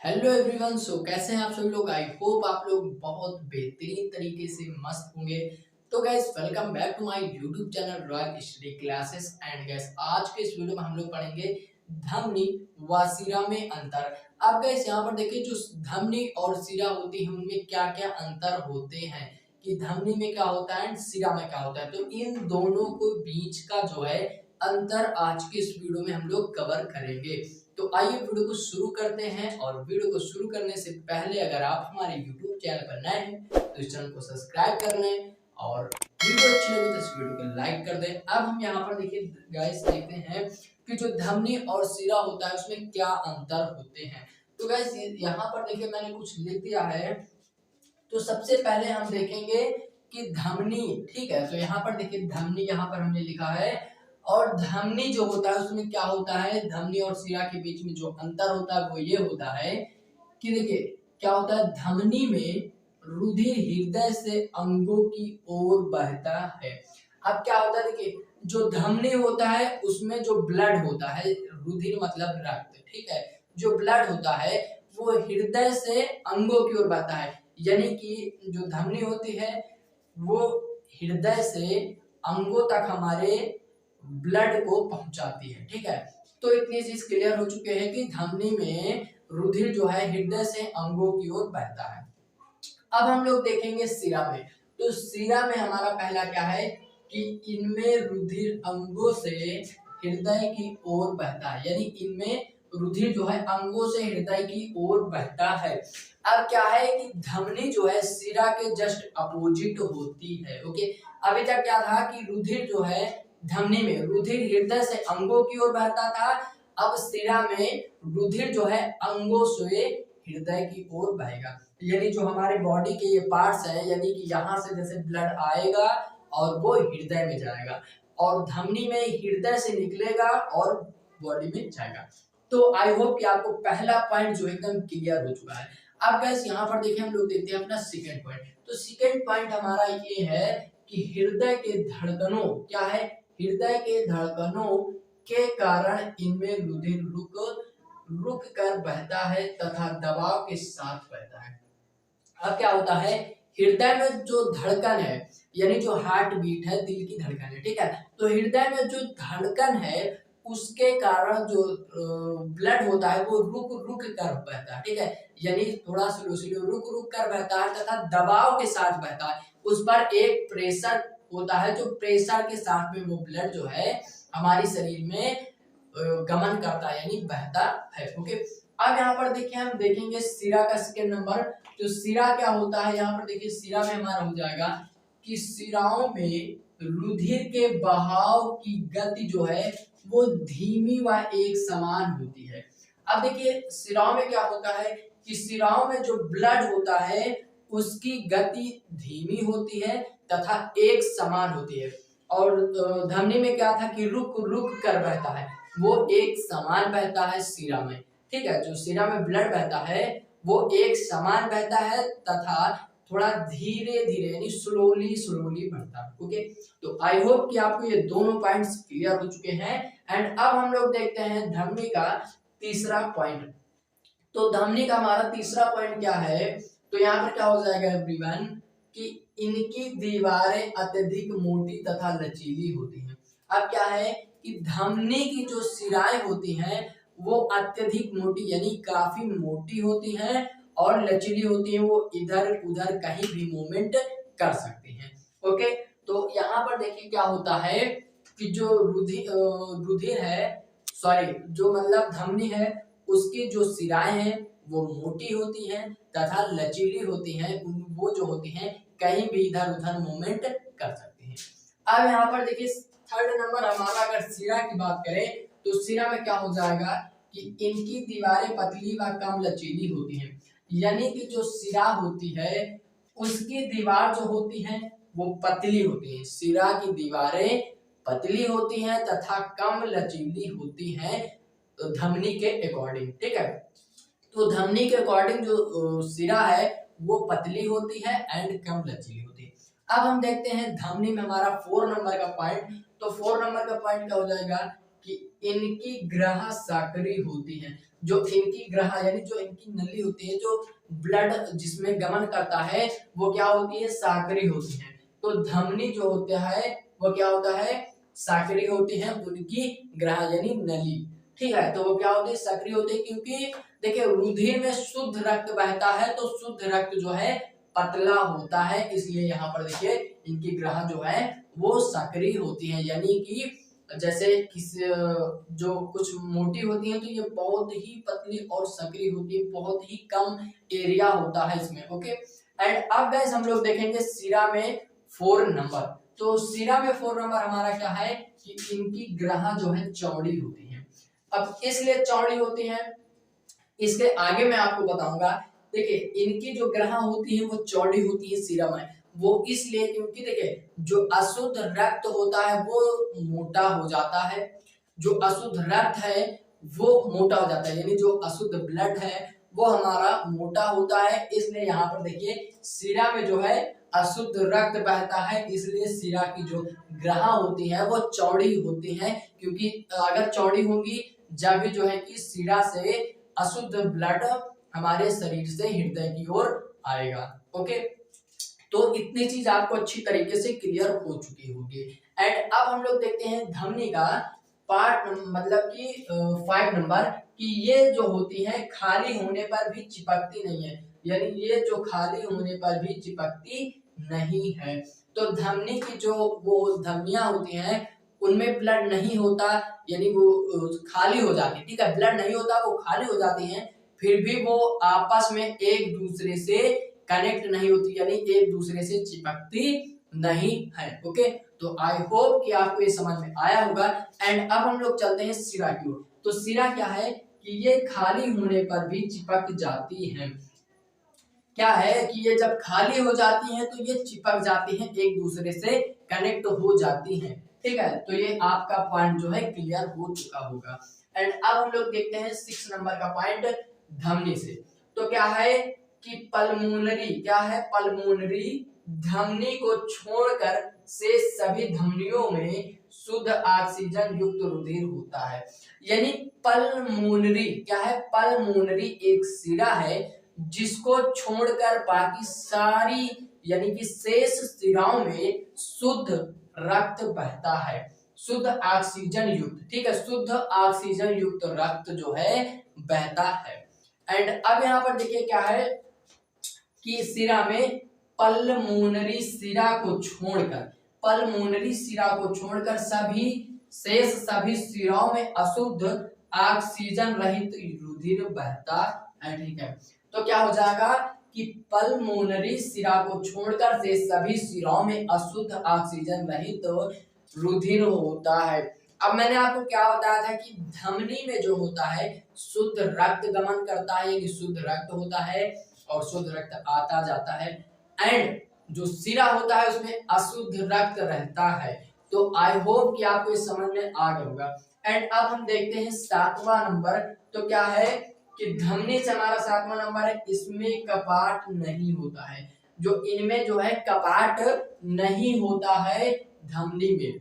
Hello everyone. सो कैसे हैं आप सभी लोग। आई होप आप लोग बहुत बेहतरीन तरीके से मस्त होंगे। तो guys welcome back to my YouTube channel royal study classes. And guys आज के इस वीडियो में हम लोग पढ़ेंगे धमनी व सिरा में अंतर। अब गाइस यहाँ पर देखिए जो धमनी और सिरा होती है उनमें क्या क्या अंतर होते हैं, कि धमनी में क्या होता है एंड सिरा में क्या होता है। तो इन दोनों को बीच का जो है अंतर आज के इस वीडियो में हम लोग कवर करेंगे। तो आइए वीडियो को शुरू करते हैं। और वीडियो को शुरू करने से पहले अगर आप हमारे YouTube चैनल पर नए हैं तो इस चैनल को सब्सक्राइब कर लें और वीडियो अच्छी लगे तो इस वीडियो को लाइक कर दें। अब हम यहाँ पर देखिए गाइस देखते हैं कि जो धमनी और सिरा होता है उसमें क्या अंतर होते हैं। तो गाइस यहाँ पर देखिए मैंने कुछ लिख दिया है। तो सबसे पहले हम देखेंगे कि धमनी, ठीक है। तो यहाँ पर देखिए धमनी यहाँ पर हमने लिखा है। और धमनी जो होता है उसमें क्या होता है, धमनी और सिरा के बीच में जो अंतर होता है वो ये होता है कि देखिए क्या होता है, धमनी में रुधिर हृदय से अंगों की ओर बहता है। अब क्या होता है देखिए जो धमनी होता है उसमें जो ब्लड होता है, रुधिर मतलब रक्त, ठीक है, जो ब्लड होता है वो हृदय से अंगों की ओर बहता है। यानी कि जो धमनी होती है वो हृदय से अंगों तक हमारे ब्लड को पहुंचाती है, ठीक है। तो इतनी चीज क्लियर हो चुके हैं कि धमनी में रुधिर जो है हृदय से अंगों की ओर बहता है। अब हम लोग देखेंगे सिरा में। तो सिरा में हमारा पहला क्या है कि इनमें रुधिर अंगों से हृदय की ओर बहता है। यानी इनमें रुधिर जो है अंगों से हृदय की ओर बहता है। अब क्या है कि धमनी जो है सिरा के जस्ट अपोजिट होती है। ओके, अभी तक क्या था कि रुधिर जो है धमनी में रुधिर हृदय से अंगों की ओर बहता था। अब सिरा में रुधिर जो है अंगों से हृदय की ओर बहेगा। यानी जो हमारे बॉडी के ये पार्ट्स है, यानी कि यहाँ से जैसे ब्लड आएगा और वो हृदय में जाएगा और धमनी में हृदय से निकलेगा और बॉडी में जाएगा। तो आई होप कि आपको पहला पॉइंट जो एकदम क्लियर हो चुका है। अब गैस यहाँ पर देखिए हम लोग देखते हैं अपना सेकेंड पॉइंट। तो सेकेंड पॉइंट हमारा ये है कि हृदय के धड़कनों, क्या है, हृदय के धड़कनों के कारण इनमें रुधिर रुक रुक कर बहता है तथा दबाव के साथ बहता है। अब क्या होता है, हृदय में जो धड़कन है यानी जो हार्ट बीट है, दिल की धड़कन है, ठीक है। तो हृदय में जो धड़कन है उसके कारण जो ब्लड होता है वो रुक रुक कर बहता है, ठीक है। यानी थोड़ा स्लो स्लो रुक रुक कर बहता है तथा दबाव के साथ बहता है। उस पर एक प्रेशर होता है, जो प्रेशर के साथ में वो ब्लड जो है हमारे शरीर में गमन करता है यानी बहता है। ओके, अब यहाँ पर देखिए हम देखेंगे सिरा का सेकेंड नंबर। तो सिरा क्या होता है, यहाँ पर देखिए सिरा में हमारा हो जाएगा कि सिराओं में रुधिर के बहाव की गति जो है वो धीमी व एक समान होती है। अब देखिए सिराओं में क्या होता है कि सिराओं में जो ब्लड होता है उसकी गति धीमी होती है तथा एक समान होती है। और धमनी में क्या था कि रुक रुक कर बहता है, वो एक समान बहता है सिरा में, ठीक है। जो सिरा में ब्लड बहता है वो एक समान बहता है तथा थोड़ा धीरे धीरे यानी स्लोली स्लोली बढ़ता है। ओके, तो आई होप कि आपको ये दोनों पॉइंट्स क्लियर हो चुके हैं। एंड अब हम लोग देखते हैं धमनी का तीसरा पॉइंट। तो धमनी का हमारा तीसरा पॉइंट क्या है, तो यहाँ पर क्या हो जाएगा एवरीवन कि इनकी दीवारें अत्यधिक मोटी तथा लचीली होती हैं। अब क्या है कि धमनी की जो सिराएं होती हैं वो अत्यधिक मोटी यानी काफी मोटी होती हैं और लचीली होती हैं, वो इधर उधर कहीं भी मूवमेंट कर सकती हैं। ओके, तो यहाँ पर देखिए क्या होता है कि जो रुधिर है, सॉरी जो मतलब धमनी है उसकी जो सिराएं हैं वो मोटी होती हैं तथा लचीली होती हैं। वो जो होती हैं कहीं भी इधर उधर मूवमेंट कर सकती हैं। अब यहाँ पर देखिए थर्ड नंबर हमारा अगर सिरा की बात करें तो सिरा में क्या हो जाएगा कि इनकी दीवारें पतली व कम लचीली होती हैं। यानी कि जो सिरा होती है उसकी दीवार जो होती है वो पतली होती है। सिरा की दीवारें पतली होती हैं तथा कम लचीली होती हैं धमनी के अकॉर्डिंग, ठीक है। तो धमनी के अकॉर्डिंग जो सिरा है वो पतली होती है एंड कम लचीली होती है। अब हम देखते हैं धमनी में हमारा 4 नंबर का पॉइंट। तो 4 नंबर का पॉइंट क्या हो जाएगा कि इनकी ग्रह सक्रिय होती है। जो इनकी ग्रह यानी जो इनकी नली होती है, जो ब्लड जिसमें गमन करता है वो क्या होती है, साकरी होती है। तो धमनी जो होता है वो क्या होता है, साकरी होती है उनकी ग्रह यानी नली। ठीक है, तो वो क्या होती है, सक्रिय होती है, क्योंकि देखिए रुधिर में शुद्ध रक्त बहता है तो शुद्ध रक्त जो है पतला होता है, इसलिए यहाँ पर देखिए इनकी ग्रह जो है वो सक्रिय होती है। यानी कि जैसे किस जो कुछ मोटी होती है तो ये बहुत ही पतली और सक्रिय होती है, बहुत ही कम एरिया होता है इसमें। ओके, एंड अब गाइस हम लोग देखेंगे सिरा में 4 नंबर। तो सिरा में 4 नंबर हमारा क्या है कि इनकी ग्रह जो है चौड़ी होती है। अब इसलिए चौड़ी होती है, इसके आगे मैं आपको बताऊंगा। देखिए इनकी जो ग्रह होती है वो चौड़ी होती है सिरा में, वो इसलिए क्योंकि देखिए जो अशुद्ध रक्त होता है वो मोटा हो जाता है, जो अशुद्ध रक्त है वो मोटा हो जाता है, यानी जो अशुद्ध ब्लड है वो हमारा मोटा होता है। इसलिए यहाँ पर देखिए सिरा में जो है अशुद्ध रक्त बहता है, इसलिए सिरा की जो ग्रह होती है वो चौड़ी होती है, क्योंकि अगर चौड़ी होंगी जब भी जो है कि सिरा से अशुद्ध ब्लड हमारे शरीर से हृदय की ओर आएगा। ओके, तो इतनी चीज आपको अच्छी तरीके से क्लियर हो चुकी होगी। एंड अब हम लोग देखते हैं धमनी का पार्ट, मतलब कि 5 नंबर, कि ये जो होती है खाली होने पर भी चिपकती नहीं है, यानी ये जो खाली होने पर भी चिपकती नहीं है। तो धमनी की जो वो धमनियां होती हैं उनमें ब्लड नहीं होता, यानी वो खाली हो जाती है। ठीक है, ब्लड नहीं होता, वो खाली हो जाती हैं, फिर भी वो आपस में एक दूसरे से कनेक्ट नहीं होती, यानी एक दूसरे से चिपकती नहीं है। ओके, तो आई होप कि आपको ये समझ में आया होगा। एंड अब हम लोग चलते हैं सिरा की ओर। तो सिरा क्या है कि ये खाली होने पर भी चिपक जाती है। क्या है कि ये जब खाली हो जाती हैं तो ये चिपक जाती हैं, एक दूसरे से कनेक्ट हो जाती हैं। ठीक है, तो ये आपका पॉइंट जो है क्लियर हो चुका होगा। एंड अब हम लोग देखते हैं 6 नंबर का पॉइंट धमनी से। तो क्या है कि पल्मोनरी, क्या है पल्मोनरी, धमनी को छोड़कर से सभी धमनियों में शुद्ध ऑक्सीजन युक्त रुधिर होता है। यानी पल्मोनरी क्या है, पल्मोनरी एक सिरा है जिसको छोड़कर बाकी सारी यानी कि शेष सिराओं में शुद्ध रक्त बहता है, शुद्ध ऑक्सीजन युक्त। ठीक है, शुद्ध ऑक्सीजन युक्त रक्त जो है बहता है। एंड अब यहाँ पर देखिए क्या है कि सिरा में पल्मोनरी सिरा को छोड़कर, पल्मोनरी सिरा को छोड़कर सभी शेष सभी सिराओं में अशुद्ध ऑक्सीजन रहित रुधिर बहता है। ठीक है, तो क्या हो जाएगा कि पल्मोनरी सिरा को छोड़कर से सभी सिराओं में अशुद्ध ऑक्सीजन रहित रुधिर होता है। अब मैंने आपको क्या बताया था कि धमनी में जो होता है शुद्ध रक्त गमन करता है, यानी शुद्ध रक्त होता है और शुद्ध रक्त आता जाता है। एंड जो सिरा होता है उसमें अशुद्ध रक्त रहता है। तो आई होप कि आपको इस समझ में आ गया होगा। एंड अब हम देखते हैं 7वां नंबर। तो क्या है कि धमनी से हमारा 7वां नंबर है, इसमें कपाट नहीं होता है। जो इनमें जो है कपाट नहीं होता है धमनी में।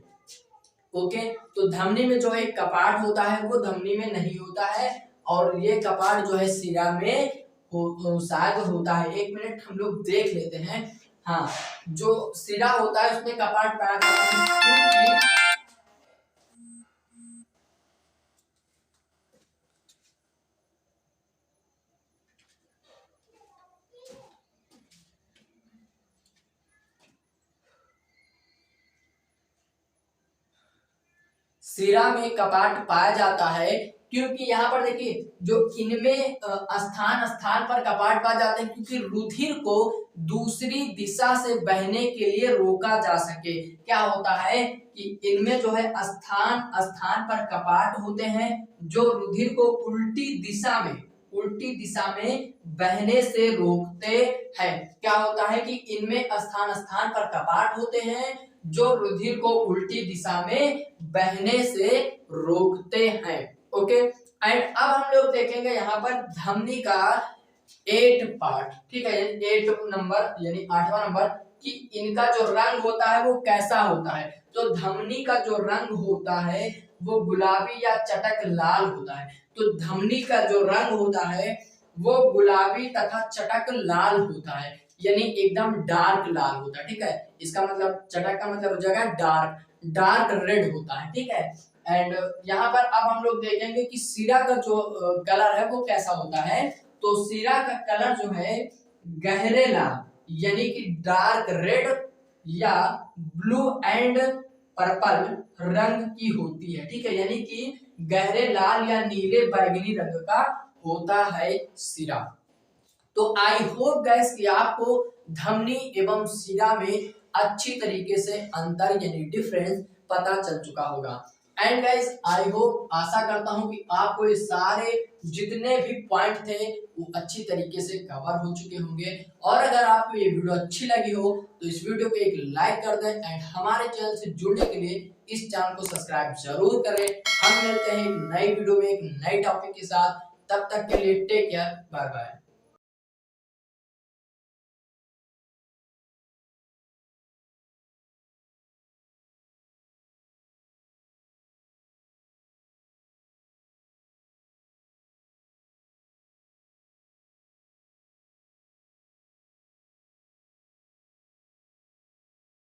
ओके, तो धमनी में जो है कपाट होता है वो धमनी में नहीं होता है, और ये कपाट जो है सिरा में शायद होता है। एक मिनट हम लोग देख लेते हैं। हाँ, जो सिरा होता है उसमें कपाट पाया जाता है, क्योंकि सिरा में कपाट पाया जाता है, क्योंकि यहाँ पर देखिए जो इनमें स्थान स्थान पर कपाट पाए जाते हैं, क्योंकि रुधिर को दूसरी दिशा से बहने के लिए रोका जा सके। क्या होता है कि इनमें जो है स्थान स्थान पर कपाट होते हैं जो रुधिर को उल्टी दिशा में बहने से रोकते हैं। क्या होता है कि इनमें स्थान स्थान पर कपाट होते हैं जो रुधिर को उल्टी दिशा में बहने से रोकते हैं। ओके, एंड अब हम लोग देखेंगे यहाँ पर धमनी का 8 पार्ट। ठीक है, 8 नंबर यानी 8वां नंबर, कि इनका जो रंग होता है वो कैसा होता है। तो धमनी का जो रंग होता है वो गुलाबी या चटक लाल होता है। तो धमनी का जो रंग होता है वो गुलाबी तथा चटक लाल होता है, यानी एकदम डार्क लाल होता है। ठीक है, इसका मतलब चटक का मतलब हो जाएगा डार्क रेड होता है। ठीक है, एंड यहाँ पर अब हम लोग देखेंगे कि सीरा का जो कलर है वो कैसा होता है। तो सीरा का कलर जो है गहरे लाल यानी कि डार्क रेड या ब्लू एंड पर्पल रंग की होती है। ठीक है, यानी कि गहरे लाल या नीले बैगनी रंग का होता है सिरा। तो आई होप गाइस कि आपको धमनी एवं सिरा में अच्छी तरीके से अंतर यानी डिफरेंस पता चल चुका होगा। एंड गाइस आई होप, आशा करता हूं कि आपको ये सारे जितने भी पॉइंट थे वो अच्छी तरीके से कवर हो चुके होंगे। और अगर आपको ये वीडियो अच्छी लगी हो तो इस वीडियो को एक लाइक कर दें एंड हमारे चैनल से जुड़ने के लिए इस चैनल को सब्सक्राइब जरूर करें। हम मिलते हैं एक नई वीडियो में एक नई टॉपिक के साथ, तब तक के लिए टेक केयर, बाय बाय।